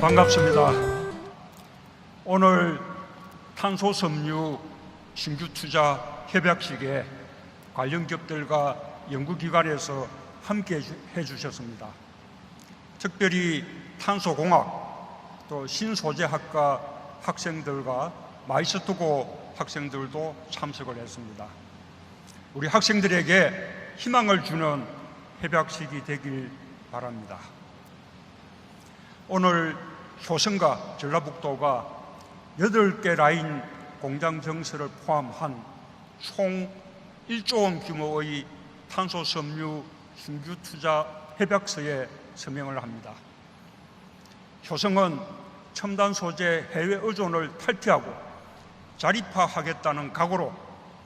반갑습니다. 오늘 탄소섬유 신규 투자 협약식에 관련 기업들과 연구기관에서 함께 해주셨습니다. 특별히 탄소공학 또 신소재학과 학생들과 마이스터고 학생들도 참석을 했습니다. 우리 학생들에게 희망을 주는 협약식이 되길 바랍니다. 오늘 효성과 전라북도가 8개 라인 공장 증설을 포함한 총 1조 원 규모의 탄소섬유 신규 투자 협약서에 서명을 합니다. 효성은 첨단 소재 해외 의존을 탈피하고 자립화하겠다는 각오로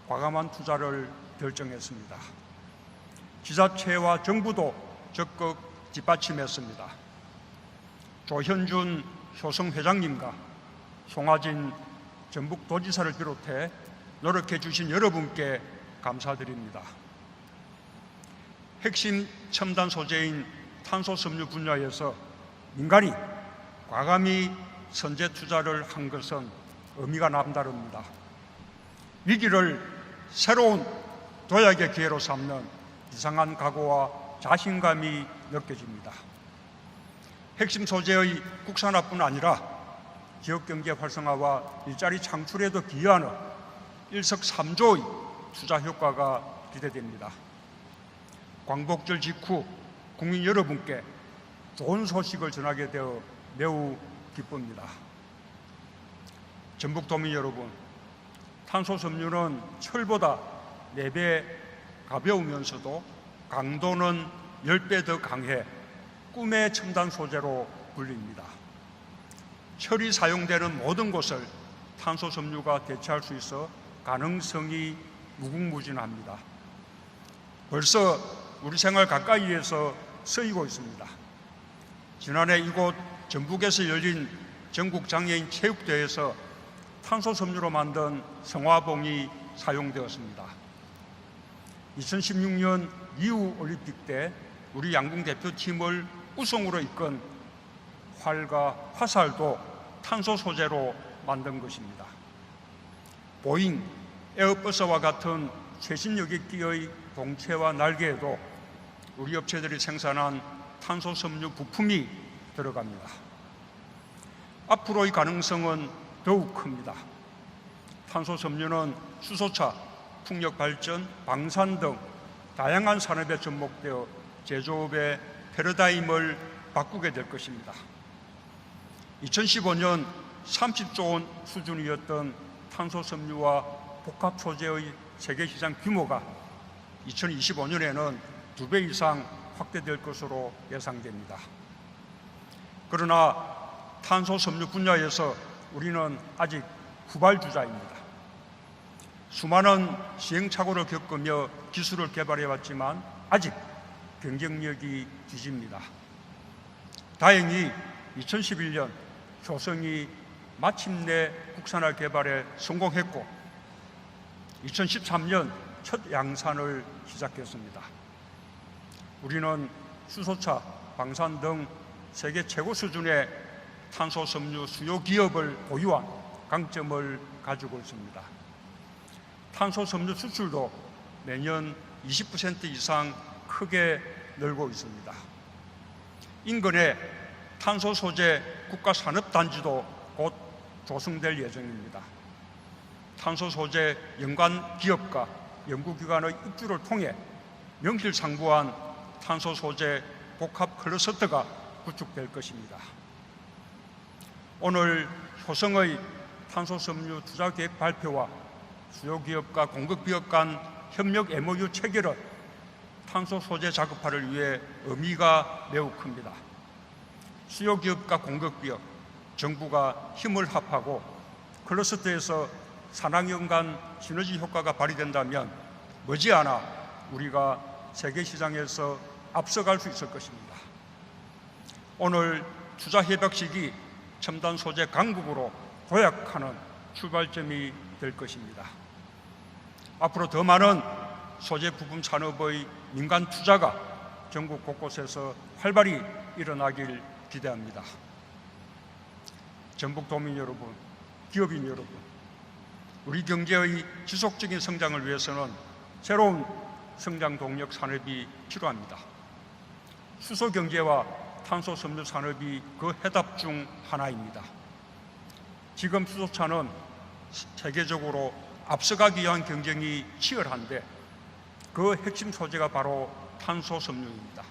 과감한 투자를 결정했습니다. 지자체와 정부도 적극 뒷받침했습니다. 조현준 효성 회장님과 송하진 전북도지사를 비롯해 노력해 주신 여러분께 감사드립니다. 핵심 첨단 소재인 탄소섬유 분야에서 민간이 과감히 선제 투자를 한 것은 의미가 남다릅니다. 위기를 새로운 도약의 기회로 삼는 이상한 각오와 자신감이 느껴집니다. 핵심 소재의 국산화뿐 아니라 지역경제 활성화와 일자리 창출에도 기여하는 일석삼조의 투자 효과가 기대됩니다. 광복절 직후 국민 여러분께 좋은 소식을 전하게 되어 매우 기쁩니다. 전북도민 여러분, 탄소섬유는 철보다 4배 가벼우면서도 강도는 10배 더 강해 꿈의 첨단 소재로 불립니다. 철이 사용되는 모든 곳을 탄소섬유가 대체할 수 있어 가능성이 무궁무진합니다. 벌써 우리 생활 가까이에서 쓰이고 있습니다. 지난해 이곳 전북에서 열린 전국장애인 체육대회에서 탄소섬유로 만든 성화봉이 사용되었습니다. 2016년 리우 올림픽 때 우리 양궁 대표팀을 우승으로 이끈 활과 화살도 탄소 소재로 만든 것입니다. 보잉, 에어버스와 같은 최신 여객기의 동체와 날개에도 우리 업체들이 생산한 탄소섬유 부품이 들어갑니다. 앞으로의 가능성은 더욱 큽니다. 탄소섬유는 수소차, 풍력발전, 방산 등 다양한 산업에 접목되어 제조업의 패러다임을 바꾸게 될 것입니다. 2015년 30조 원 수준이었던 탄소섬유와 복합 소재의 세계시장 규모가 2025년에는 2배 이상 확대될 것으로 예상됩니다. 그러나 탄소섬유 분야에서 우리는 아직 후발주자입니다. 수많은 시행착오를 겪으며 기술을 개발해왔지만 아직 경쟁력이 뒤집니다. 다행히 2011년 효성이 마침내 국산화 개발에 성공했고 2013년 첫 양산을 시작했습니다. 우리는 수소차, 방산 등 세계 최고 수준의 탄소섬유 수요 기업을 보유한 강점을 가지고 있습니다. 탄소섬유 수출도 매년 20% 이상 크게 늘고 있습니다. 인근에 탄소 소재 국가산업단지도 곧 조성될 예정입니다. 탄소 소재 연관 기업과 연구기관의 입주를 통해 명실상부한 탄소 소재 복합 클러스터가 구축될 것입니다. 오늘 효성의 탄소섬유 투자계획 발표와 수요기업과 공급기업 간 협력 MOU 체결은 탄소 소재 자급화를 위해 의미가 매우 큽니다. 수요기업과 공급기업, 정부가 힘을 합하고 클러스터에서 산학연 간 시너지 효과가 발휘된다면 머지않아 우리가 세계시장에서 앞서갈 수 있을 것입니다. 오늘 투자협약식이 첨단 소재 강국으로 도약하는 출발점이 될 것입니다. 앞으로 더 많은 소재 부품 산업의 민간 투자가 전국 곳곳에서 활발히 일어나길 기대합니다. 전북도민 여러분, 기업인 여러분, 우리 경제의 지속적인 성장을 위해서는 새로운 성장 동력 산업이 필요합니다. 수소 경제와 탄소 섬유 산업이 그 해답 중 하나입니다. 지금 수소차는 세계적으로 앞서가기 위한 경쟁이 치열한데 그 핵심 소재가 바로 탄소 섬유입니다.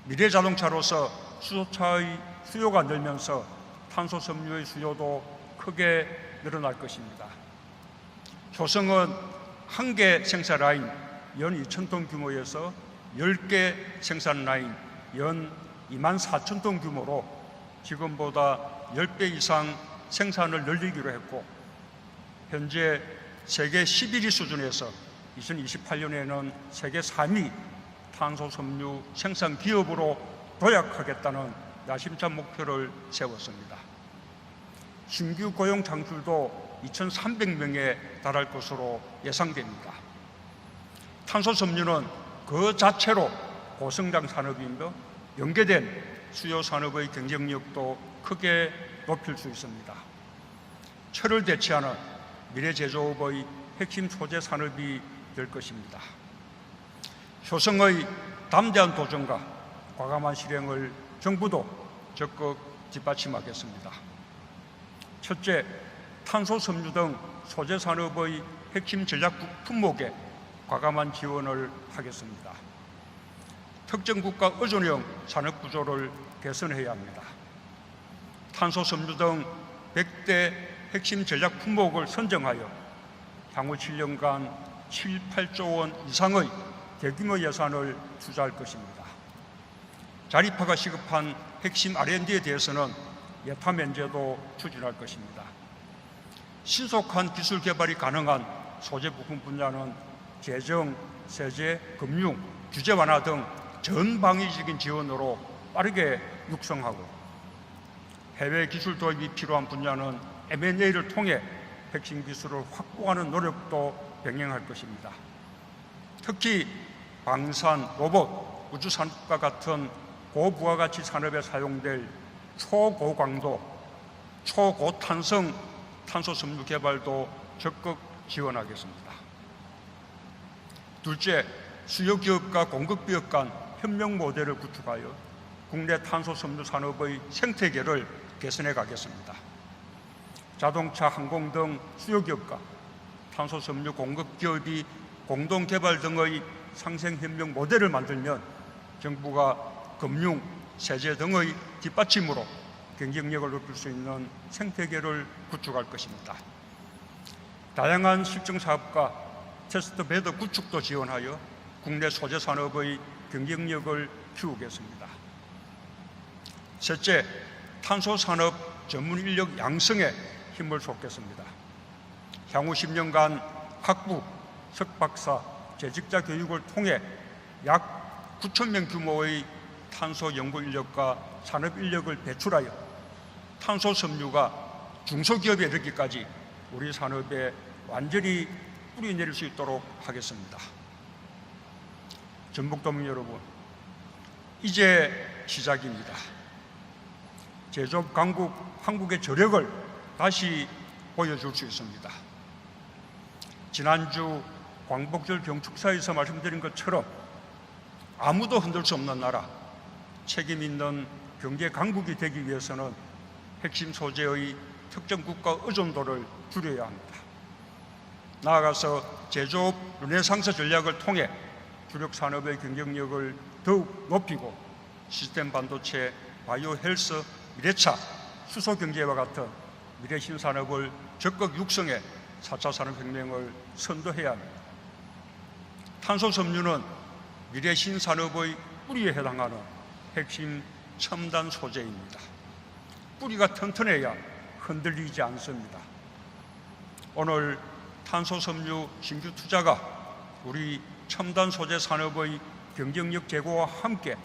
미래 자동차로서 수소차의 수요가 늘면서 탄소 섬유의 수요도 크게 늘어날 것입니다. 효성은 1개 생산 라인 연 2,000톤 규모에서 10개 생산 라인 연 24,000톤 규모로 지금보다 10배 이상 생산을 늘리기로 했고, 현재 세계 11위 수준에서 2028년에는 세계 3위 탄소 섬유 생산 기업으로 도약하겠다는 야심찬 목표를 세웠습니다. 신규 고용 창출도 2,300명에 달할 것으로 예상됩니다. 탄소 섬유는 그 자체로 고성장 산업이며 연계된 수요 산업의 경쟁력도 크게 높일 수 있습니다. 철을 대체하는 미래 제조업의 핵심 소재 산업이 될 것입니다. 효성의 담대한 도전과 과감한 실행을 정부도 적극 뒷받침하겠습니다. 첫째, 탄소 섬유 등 소재 산업의 핵심 전략 품목에 과감한 지원을 하겠습니다. 특정 국가 의존형 산업 구조를 개선해야 합니다. 탄소 섬유 등 100대 핵심 전략 품목을 선정하여 향후 7년간 7, 8조 원 이상의 대규모 예산을 투자할 것입니다. 자립화가 시급한 핵심 R&D에 대해서는 예타 면제도 추진할 것입니다. 신속한 기술 개발이 가능한 소재 부품 분야는 재정, 세제, 금융, 규제 완화 등 전방위적인 지원으로 빠르게 육성하고, 해외 기술 도입이 필요한 분야는 M&A를 통해 핵심 기술을 확보하는 노력도 병행할 것입니다. 특히 방산, 로봇, 우주산업과 같은 고부가가치 산업에 사용될 초고강도, 초고탄성 탄소 섬유 개발도 적극 지원하겠습니다. 둘째, 수요 기업과 공급 기업 간 협력 모델을 구축하여 국내 탄소 섬유 산업의 생태계를 개선해 가겠습니다. 자동차, 항공 등 수요 기업과 탄소 섬유 공급 기업이 공동 개발 등의 상생 협력 모델을 만들면 정부가 금융, 세제 등의 뒷받침으로 경쟁력을 높일 수 있는 생태계를 구축할 것입니다. 다양한 실증 사업과 테스트 베드 구축도 지원하여 국내 소재 산업의 경쟁력을 키우겠습니다. 셋째, 탄소 산업 전문 인력 양성에 힘을 쏟겠습니다. 향후 10년간 학부, 석박사, 재직자 교육을 통해 약 9,000명 규모의 탄소 연구 인력과 산업 인력을 배출하여 탄소 섬유가 중소기업에 이르기까지 우리 산업에 완전히 뿌리 내릴 수 있도록 하겠습니다. 전북도민 여러분, 이제 시작입니다. 제조업 강국 한국의 저력을 다시 보여줄 수 있습니다. 지난주 광복절 경축사에서 말씀드린 것처럼 아무도 흔들 수 없는 나라, 책임 있는 경제 강국이 되기 위해서는 핵심 소재의 특정 국가 의존도를 줄여야 합니다. 나아가서 제조업 르네상스 전략을 통해 주력 산업의 경쟁력을 더욱 높이고 시스템 반도체, 바이오 헬스, 미래차, 수소 경제와 같은 미래 신산업을 적극 육성해 4차 산업혁명을 선도해야 합니다. 탄소 섬유는 미래 신산업의 뿌리에 해당하는 핵심 첨단 소재입니다. 뿌리가 튼튼해야 흔들리지 않습니다. 오늘 탄소 섬유 신규 투자가 우리 첨단 소재 산업의 경쟁력 제고와 함께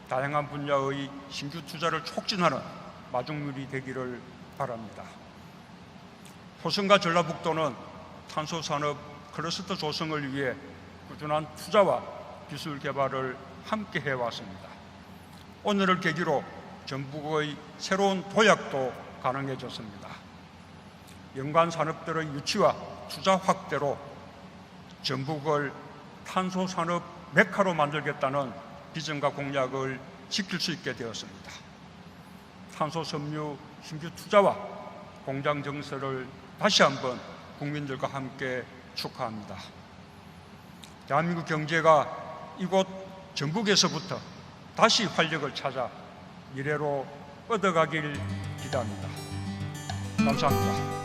다양한 분야의 신규 투자를 촉진하는 마중물이 되기를 바랍니다. 호성과 전라북도는 탄소 산업 클러스터 조성을 위해 꾸준한 투자와 기술 개발을 함께 해왔습니다. 오늘을 계기로 전북의 새로운 도약도 가능해졌습니다. 연관 산업들의 유치와 투자 확대로 전북을 탄소 산업 메카로 만들겠다는 비전과 공약을 지킬 수 있게 되었습니다. 탄소 섬유 신규 투자와 공장 증설을 다시 한번 국민들과 함께 축하합니다. 대한민국 경제가 이곳 전북에서부터 다시 활력을 찾아 미래로 뻗어가길 기대합니다. 감사합니다.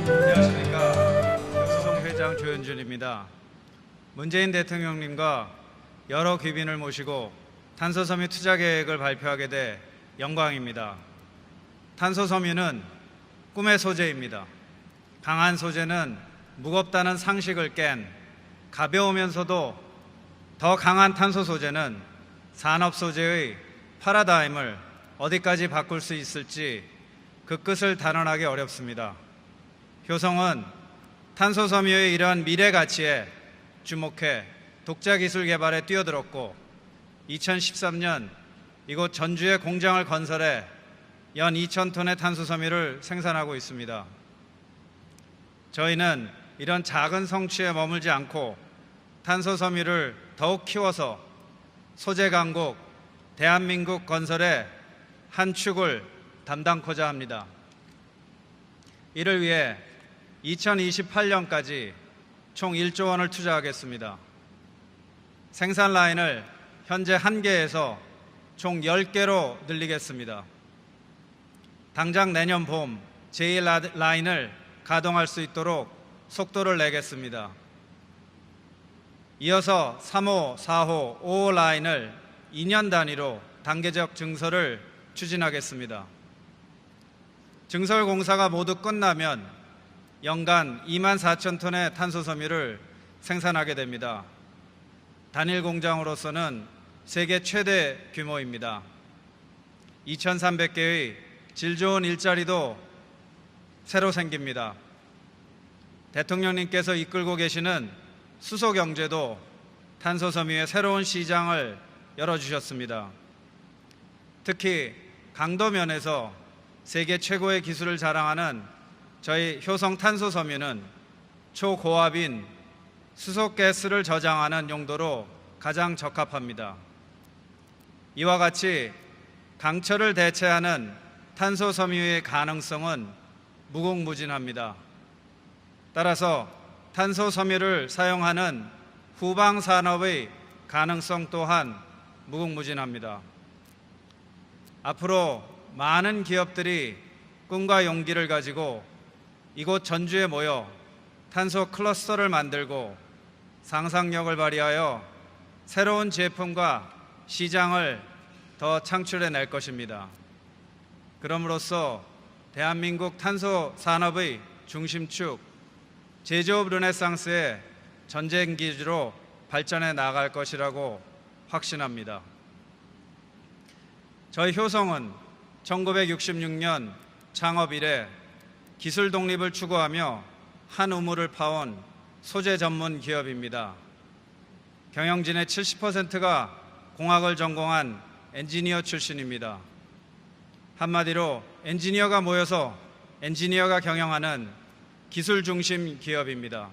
안녕하십니까. 효성 회장 조현준입니다. 문재인 대통령님과 여러 귀빈을 모시고 탄소섬유 투자 계획을 발표하게 돼 영광입니다. 탄소섬유는 꿈의 소재입니다. 강한 소재는 무겁다는 상식을 깬 가벼우면서도 더 강한 탄소 소재는 산업 소재의 파라다임을 어디까지 바꿀 수 있을지 그 끝을 단언하기 어렵습니다. 효성은 탄소 섬유의 이러한 미래 가치에 주목해 독자 기술 개발에 뛰어들었고 2013년 이곳 전주에 공장을 건설해 연 2,000톤의 탄소 섬유를 생산하고 있습니다. 저희는 이런 작은 성취에 머물지 않고 탄소 섬유를 더욱 키워서 소재 강국 대한민국 건설의 한 축을 담당코자 합니다. 이를 위해 2028년까지 총 1조 원을 투자하겠습니다. 생산 라인을 현재 1개에서 총 10개로 늘리겠습니다. 당장 내년 봄 제1라인을 가동할 수 있도록 속도를 내겠습니다. 이어서 3호, 4호, 5호 라인을 2년 단위로 단계적 증설을 추진하겠습니다. 증설 공사가 모두 끝나면 연간 24,000톤의 탄소 섬유를 생산하게 됩니다. 단일 공장으로서는 세계 최대 규모입니다. 2,300개의 질 좋은 일자리도 새로 생깁니다. 대통령님께서 이끌고 계시는 수소 경제도 탄소 섬유의 새로운 시장을 열어주셨습니다. 특히 강도 면에서 세계 최고의 기술을 자랑하는 저희 효성 탄소 섬유는 초고압인 수소가스를 저장하는 용도로 가장 적합합니다. 이와 같이 강철을 대체하는 탄소 섬유의 가능성은 무궁무진합니다. 따라서 탄소 섬유를 사용하는 후방 산업의 가능성 또한 무궁무진합니다. 앞으로 많은 기업들이 꿈과 용기를 가지고 이곳 전주에 모여 탄소 클러스터를 만들고 상상력을 발휘하여 새로운 제품과 시장을 더 창출해낼 것입니다. 그럼으로써 대한민국 탄소 산업의 중심축, 제조업 르네상스의 전쟁기지로 발전해 나갈 것이라고 확신합니다. 저희 효성은 1966년 창업 이래 기술 독립을 추구하며 한 우물을 파온 소재 전문 기업입니다. 경영진의 70%가 공학을 전공한 엔지니어 출신입니다. 한마디로 엔지니어가 모여서 엔지니어가 경영하는 기술 중심 기업입니다.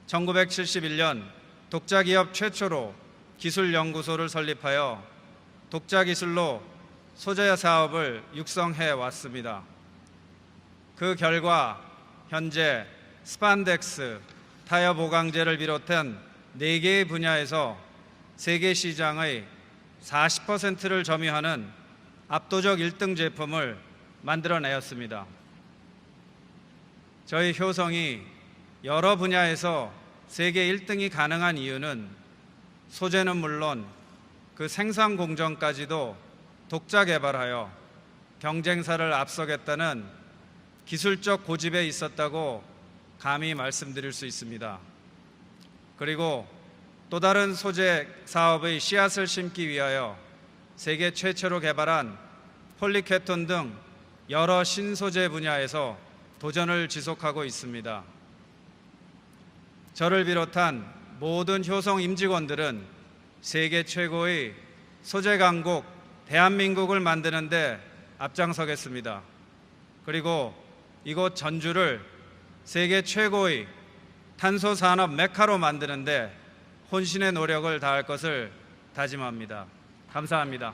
1971년 독자 기업 최초로 기술연구소를 설립하여 독자 기술로 소재 사업을 육성해 왔습니다. 그 결과 현재 스판덱스, 타이어 보강제를 비롯한 4개의 분야에서 세계 시장의 40%를 점유하는 압도적 1등 제품을 만들어내었습니다. 저희 효성이 여러 분야에서 세계 1등이 가능한 이유는 소재는 물론 그 생산 공정까지도 독자 개발하여 경쟁사를 앞서겠다는 기술적 고집에 있었다고 감히 말씀드릴 수 있습니다. 그리고 또 다른 소재 사업의 씨앗을 심기 위하여 세계 최초로 개발한 폴리케톤 등 여러 신소재 분야에서 도전을 지속하고 있습니다. 저를 비롯한 모든 효성 임직원들은 세계 최고의 소재 강국 대한민국을 만드는 데 앞장서겠습니다. 그리고 이곳 전주를 세계 최고의 탄소 산업 메카로 만드는 데 혼신의 노력을 다할 것을 다짐합니다. 감사합니다.